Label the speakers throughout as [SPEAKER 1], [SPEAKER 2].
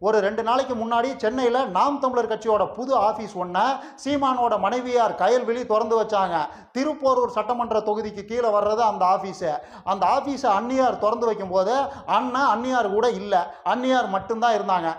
[SPEAKER 1] ஒரு 2 நாளைக்கு முன்னாடி சென்னையில் நாம் தமிழர் கட்சியோட புது ஆஃபீஸ் ஒன்றை சீமானோட மனைவியார் கயல்விழி திறந்து வச்சாங்க. திருப்போரூர் சட்டமன்ற தொகுதிக்கு கீழே வர்றது அந்த ஆஃபீஸு. அந்த ஆஃபீஸை அன்னியார் திறந்து வைக்கும்போது அன்னியார் கூட இல்லை, அன்னியார் மட்டும்தான் இருந்தாங்க.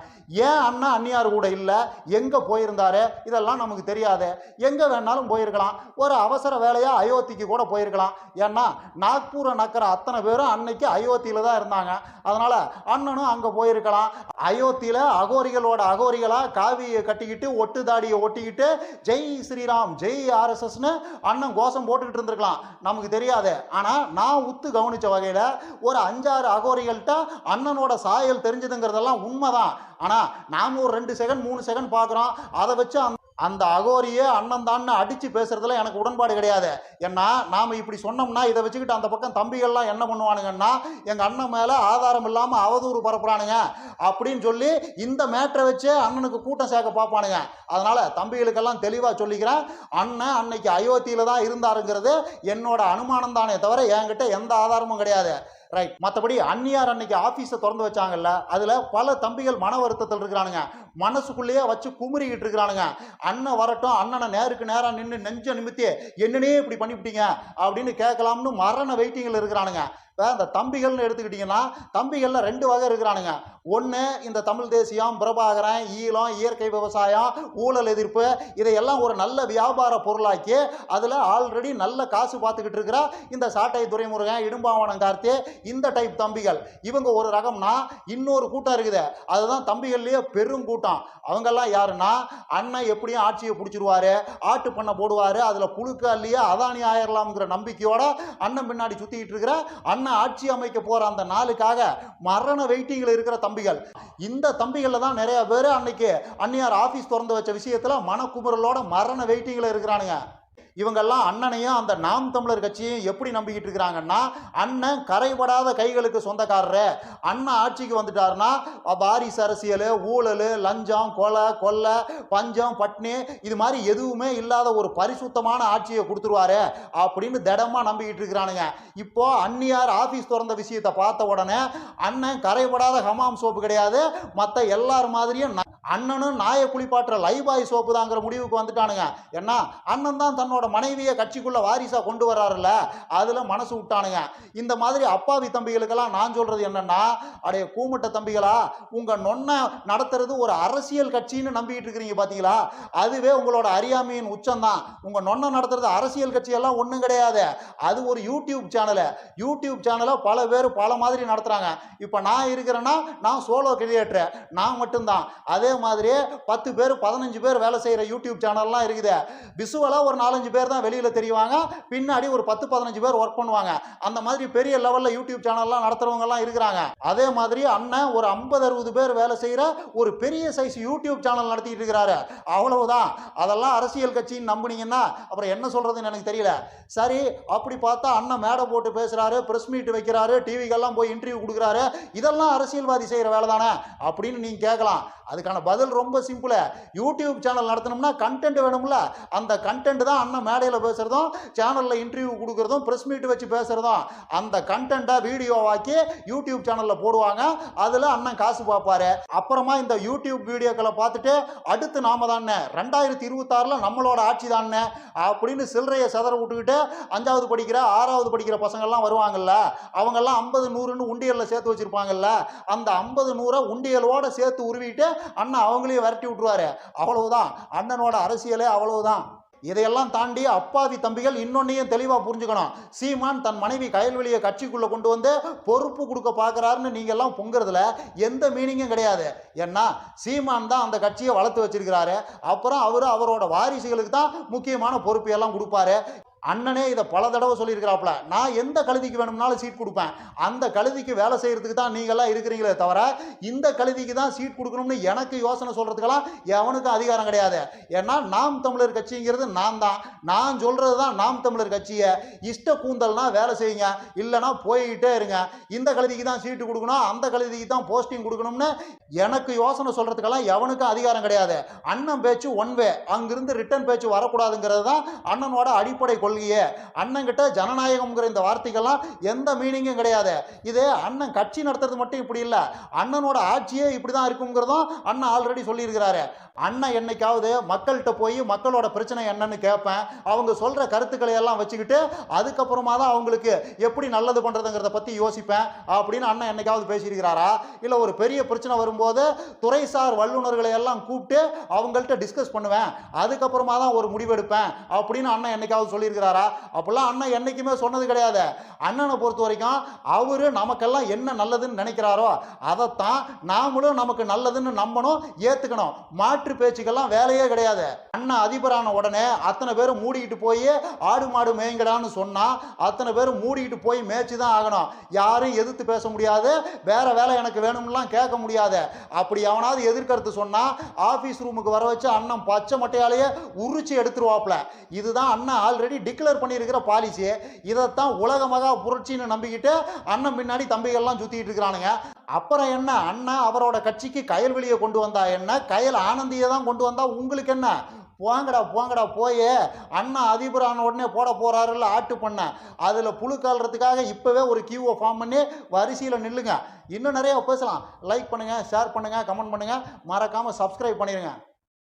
[SPEAKER 1] ஏன் அன்னியார் கூட இல்லை, எங்கே போயிருந்தாரு, இதெல்லாம் நமக்கு தெரியாது. எங்கே வேணாலும் போயிருக்கலாம், ஒரு அவசர வேலையாக அயோத்திக்கு கூட போயிருக்கலாம். ஏன்னா நாக்பூரை நக்கிற அத்தனை பேரும் அன்னைக்கு அயோத்தியில் தான் இருந்தாங்க. அதனால் அண்ணனும் அங்கே போயிருக்கலாம். அயோத்தியில் அகோரிகளோட அகோரிகளாக காவியை கட்டிக்கிட்டு ஒட்டு தாடியை ஒட்டிக்கிட்டு ஜெய் ஸ்ரீராம் ஜெய் ஆர்எஸ்எஸ்னு அண்ணன் கோஷம் போட்டுக்கிட்டு இருந்திருக்கலாம், நமக்கு தெரியாது. ஆனால் நான் உத்து கவனித்த வகையில் ஒரு 5-6 அகோரிகள்கிட்ட அண்ணனோட சாயல் தெரிஞ்சதுங்கிறதெல்லாம் உண்மைதான். ஆனால் நாம் ஒரு 2 செகண்ட் 3 செகண்ட் பார்க்குறோம், அதை வச்சு அந்த அகோரியே அண்ணன் தான் அடித்து பேசுறதுல எனக்கு உடன்பாடு கிடையாது. ஏன்னா நாம் இப்படி சொன்னோம்னா இதை வச்சுக்கிட்டு அந்த பக்கம் தம்பிகள்லாம் என்ன பண்ணுவானுங்கன்னா, எங்கள் அண்ணன் மேலே ஆதாரம் இல்லாமல் அவதூறு பரப்புறானுங்க அப்படின்னு சொல்லி இந்த மேட்டரை வச்சு அண்ணனுக்கு கூட்டம் சேர்க்க பார்ப்பானுங்க. அதனால் தம்பிகளுக்கெல்லாம் தெளிவாக சொல்லிக்கிறேன், அண்ணன் அன்னைக்கு அயோத்தியில் தான் இருந்தாருங்கிறது என்னோட அனுமானம் தானே தவிர என்கிட்ட எந்த ஆதாரமும் கிடையாது. ரைட். மற்றபடி அன்னியார் அன்னைக்கு ஆஃபீஸை திறந்து வச்சாங்கல்ல, அதில் பல தம்பிகள் மன வருத்தத்தில் இருக்கிறானுங்க, மனசுக்குள்ளேயே வச்சு குமுறிக்கிட்டு இருக்கிறானுங்க. அண்ணன் வரட்டும், அண்ணனை நேருக்கு நேராக நின்று நெஞ்ச நிமித்தி என்னன்னே இப்படி பண்ணிவிட்டீங்க அப்படின்னு கேட்கலாம்னு மரண வெயிட்டிங்கில் இருக்கிறானுங்க. இப்போ இந்த தம்பிகள்னு எடுத்துக்கிட்டிங்கன்னா தம்பிகளில் 2 வகை இருக்கிறானுங்க. ஒன்று இந்த தமிழ் தேசியம், பிரபாகரன், ஈழம், இயற்கை விவசாயம், ஊழல் எதிர்ப்பு, இதையெல்லாம் ஒரு நல்ல வியாபார பொருளாக்கி அதில் ஆல்ரெடி நல்ல காசு பார்த்துக்கிட்டு இருக்கிற இந்த சாட்டை துரைமுருகன், இடும்பாவனம் கார்த்தி, இந்த டைப் தம்பிகள். இவங்க ஒரு ரகம்னா இன்னொரு கூட்டம் இருக்குது, அதுதான் தம்பிகள்லேயே பெரும் கூட்டம். அவங்கெல்லாம் யாருன்னா, அண்ணன் எப்படியும் ஆட்சியை பிடிச்சிருவாரு, ஆட்டு பண்ண போடுவார், அதில் புழுக்க இல்லையா அதானி ஆயிரலாம்ங்கிற நம்பிக்கையோட அண்ணன் பின்னாடி சுற்றிக்கிட்டு இருக்கிற அண்ணன் ஆட்சி அமைக்க போற அந்த நாளுக்காக மரண வெயிட்டிங்கில் இருக்கிற தம்பிகள். இந்த தம்பிகள்ல தான் நிறைய பேர் அன்னைக்கு அன்னியார் ஆபீஸ் திறந்து வச்ச விஷயத்துல மனக்குமுறலோட மரண வெயிட்டிங்கில் இருக்கிறானுங்க. இவங்கெல்லாம் அண்ணனையும் அந்த நாம் தமிழர் கட்சியும் எப்படி நம்பிக்கிட்டு இருக்கிறாங்கன்னா, அண்ணன் கரைபடாத கைகளுக்கு சொந்தக்காரரு, அண்ணன் ஆட்சிக்கு வந்துட்டாருன்னா வாரிசு அரசியல், ஊழல், லஞ்சம், கொலை, பஞ்சம், பட்னி, இது மாதிரி எதுவுமே இல்லாத ஒரு பரிசுத்தமான ஆட்சியை கொடுத்துருவாரு அப்படின்னு திடமா நம்பிக்கிட்டு இருக்கிறானுங்க. இப்போ அன்னியார் ஆபீஸ் திறந்த விஷயத்தை பார்த்த உடனே அண்ணன் கரைபடாத ஹமாம் சோப்பு கிடையாது, மற்ற எல்லார் மாதிரியும் அண்ணனும் நாயை குளிப்பாட்டுற லைபாய் சோப்பு தாங்கிற முடிவுக்கு வந்துட்டானுங்க. ஏன்னா அண்ணன் தான் தன்னோட மனைவியை கட்சிக்குள்ள வாரிசா கொண்டு வர்றாருல்ல, அதுல மனசு விட்டானுங்க. இந்த மாதிரி அப்பாவி தம்பிகளுக்கெல்லாம் நான் சொல்றது என்னன்னா, அடைய கூமுட்ட தம்பிகளா, உங்க நொன்ன நடத்துறது ஒரு அரசியல் கட்சின்னு நம்பிக்கிட்டு இருக்கிறீங்க பாத்தீங்களா, அதுவே உங்களோட அறியாமையின் உச்சம்தான். உங்க நொன்ன நடத்துறது அரசியல் கட்சியெல்லாம் ஒன்றும் கிடையாது, அது ஒரு யூடியூப் சேனலு. யூடியூப் சேனலை பல பேர் பல மாதிரி நடத்துறாங்க. இப்போ நான் இருக்கிறேன்னா நான் சோலோ கிரியேட்டர், நான் மட்டும்தான். அதே மாதிரி 10 பேர் 15 பேர் வேலை செய்கிற யூடியூப் சேனல்லாம் இருக்குது. விசுவலாக ஒரு 4-5 பேர் தான் வெளியில் தெரிவாங்க, பின்னாடி ஒரு 10-15 பேர் ஒர்க் பண்ணுவாங்க. அந்த மாதிரி பெரிய லெவலில் யூடியூப் சேனல்லாம் நடத்துறவங்கலாம் இருக்கிறாங்க. அதே மாதிரி அண்ணன் ஒரு 50-60 பேர் வேலை செய்கிற ஒரு பெரிய சைஸ் யூடியூப் சேனல் நடத்திட்டு இருக்கிறாரு. அவ்வளவுதான். அதெல்லாம் அரசியல் கட்சின்னு நம்புனீங்கன்னா அப்புறம் என்ன சொல்றதுன்னு எனக்கு தெரியல. சரி, அப்படி பார்த்தா அண்ணன் மேடை போட்டு பேசுறாரு, பிரஸ் மீட் வைக்கிறாரு, டிவிக்கெல்லாம் போய் இன்டர்வியூ கொடுக்குறாரு, இதெல்லாம் அரசியல்வாதி செய்கிற வேலை தானே அப்படின்னு நீங்கள் கேட்கலாம். அதுக்கான பதில் ரொம்ப சிம்பிள். யூடியூப் சேனல் நடத்தணும்னா கண்டென்ட் வேணும்ல, அந்த கண்டென்ட் தான் அண்ணன் மேடையில் பேசுறதும், சேனலில் இன்டர்வியூ கொடுக்குறதும், பிரஸ் மீட் வச்சு பேசுறதும். அந்த கண்டென்ட்டை வீடியோவாக்கி யூடியூப் சேனலில் போடுவாங்க, அதில் அண்ணன் காசு பார்ப்பாரு. அப்புறமா இந்த யூடியூப் வீடியோக்களை பார்த்துட்டு அடுத்து நாம தானே 2026 நம்மளோட ஆட்சி தானே அப்படின்னு சில்லறையை செதற விட்டுக்கிட்டு 5வது படிக்கிற 6வது படிக்கிற பசங்கள்லாம் வருவாங்கல்ல, அவங்கெல்லாம் 50-100ன்னு உண்டியலில் சேர்த்து வச்சிருப்பாங்கல்ல, அந்த 50-100 உண்டியலோட சேர்த்து உருவிட்டு அண்ணன் அவங்களையும் விரட்டி விட்டுருவாரு. அவ்வளவுதான் அண்ணனோட அரசியலே, அவ்வளவுதான். இதையெல்லாம் தாண்டி அப்பாவி தம்பிகள் இன்னொன்னையும் தெளிவாக புரிஞ்சுக்கணும். சீமான் தன் மனைவி கயல்விழியை கட்சிக்குள்ளே கொண்டு வந்து பொறுப்பு கொடுக்க பார்க்குறாருன்னு நீங்கள் எல்லாம் பொங்குறதுல எந்த மீனிங்கும் கிடையாது. ஏன்னா சீமான் தான் அந்த கட்சியை வளர்த்து வச்சிருக்கிறாரு. அப்புறம் அவரோட வாரிசுகளுக்கு தான் முக்கியமான பொறுப்பு எல்லாம் கொடுப்பாரு. அண்ணனே இதை பல தடவை சொல்லியிருக்கிறாப்புல, நான் எந்த கழுதிக்கு வேணும்னாலும் சீட் கொடுப்பேன், அந்த கழுதிக்கு வேலை செய்கிறதுக்கு தான் நீங்கள்லாம் இருக்கிறீங்களே தவிர இந்த கழுதிக்கு தான் சீட் கொடுக்கணும்னு எனக்கு யோசனை சொல்கிறதுக்கெல்லாம் எவனுக்கும் அதிகாரம் கிடையாது. ஏன்னா நாம் தமிழர் கட்சிங்கிறது நான் சொல்கிறது தான் நாம் தமிழர் கட்சியை. இஷ்ட கூந்தல்னா வேலை செய்யுங்க, இல்லைனா போய்கிட்டே இருங்க. இந்த கழுதிக்கு தான் சீட்டு கொடுக்கணும், அந்த கழுதிக்கு தான் போஸ்டிங் கொடுக்கணும்னு எனக்கு யோசனை சொல்கிறதுக்கெல்லாம் எவனுக்கும் அதிகாரம் கிடையாது. அண்ணன் பேச்சு ஒன் வே, அங்கிருந்து ரிட்டன் பேச்சு வரக்கூடாதுங்கிறது தான் அண்ணனோட அடிப்படை கொள்கையே. அண்ணன்கிட்ட ஜனநாயகம்ங்கிற இந்த வார்த்தைக்கெல்லாம் எந்த மீனிங்கும் கிடையாது. இது அண்ணன் கட்சி நடத்துறது மட்டும் இப்படி இல்லை, அண்ணனோட ஆட்சியே இப்படி தான் இருக்குங்கிறதும் அண்ணன் ஆல்ரெடி சொல்லியிருக்கிறாரு. அண்ணன் என்னைக்காவது மக்கள்கிட்ட போய் மக்களோட பிரச்சனை என்னன்னு கேட்பேன், அவங்க சொல்ற கருத்துக்களை எல்லாம் வச்சுக்கிட்டு அதுக்கப்புறமா தான் அவங்களுக்கு எப்படி நல்லது பண்றதுங்கிறத பத்தி யோசிப்பேன் அப்படின்னு அண்ணன் என்னைக்காவது பேசியிருக்கிறாரா? இல்ல ஒரு பெரிய பிரச்சனை வரும்போது துறைசார் வல்லுநர்களை எல்லாம் கூப்பிட்டு அவங்கள்ட்ட டிஸ்கஸ் பண்ணுவேன், அதுக்கப்புறமா தான் ஒரு முடிவெடுப்பேன் அப்படின்னு அண்ணன் என்னைக்காவது சொல்லியிருக்கிறாரா? அப்படிலாம் அண்ணன் என்னைக்குமே சொன்னது கிடையாது. அண்ணனை பொறுத்த வரைக்கும் அவரு நமக்கெல்லாம் என்ன நல்லதுன்னு நினைக்கிறாரோ அதைத்தான் நாமளும் நமக்கு நல்லதுன்னு நம்பணும், ஏத்துக்கணும். மாற்று பேச்சுக்கெல்லாம் வேலையே கிடையாது. அண்ணன் அதிபரான உடனே அத்தனை பேரும் மூடிக்கிட்டு போய் ஆடு மாடு மேய்ங்கடான்னு சொன்னா அத்தனை பேரும் மூடிக்கிட்டு போய் மேய்ச்சி தான் ஆகணும். யாரும் எதிர்த்து பேச முடியாது, வேற வேலை எனக்கு வேணும்லாம் கேட்க முடியாது. அப்படி அவனாவது எதிர்கருத்து சொன்னா ஆபீஸ் ரூமுக்கு வர வச்சு அண்ணன் பச்சை மட்டையாலேயே உரிச்சு எடுத்துருவாப்ல. இதுதான் அண்ணன் ஆல்ரெடி டிக்ளேர் பண்ணியிருக்கிற பாலிசி. இதைத்தான் உலக மகா புரட்சின்னு நம்பிக்கிட்டு அண்ணன் பின்னாடி தம்பிகள்லாம் சுத்திட்டு இருக்கிறானுங்க. அப்புறம் என்ன, அண்ணன் அவரோட கட்சிக்கு கயல்வெளியை கொண்டு வந்தா என்ன, கயல் ஆனந்தியை தான் கொண்டு வந்தா உங்களுக்கு என்ன? போங்கடா போங்கடா போயே. அண்ணா அதிபரான உடனே போட போறாருல்ல ஆட்டு பண்ண, அதுல புழு கால்றதுக்காக இப்பவே ஒரு கியூவை ஃபார்ம் பண்ணி வரிசையில் நில்லுங்க. இன்னும் நிறைய பேசலாம். லைக் பண்ணுங்க, ஷேர் பண்ணுங்க, கமெண்ட் பண்ணுங்க, மறக்காம சப்ஸ்கிரைப் பண்ணிருங்க.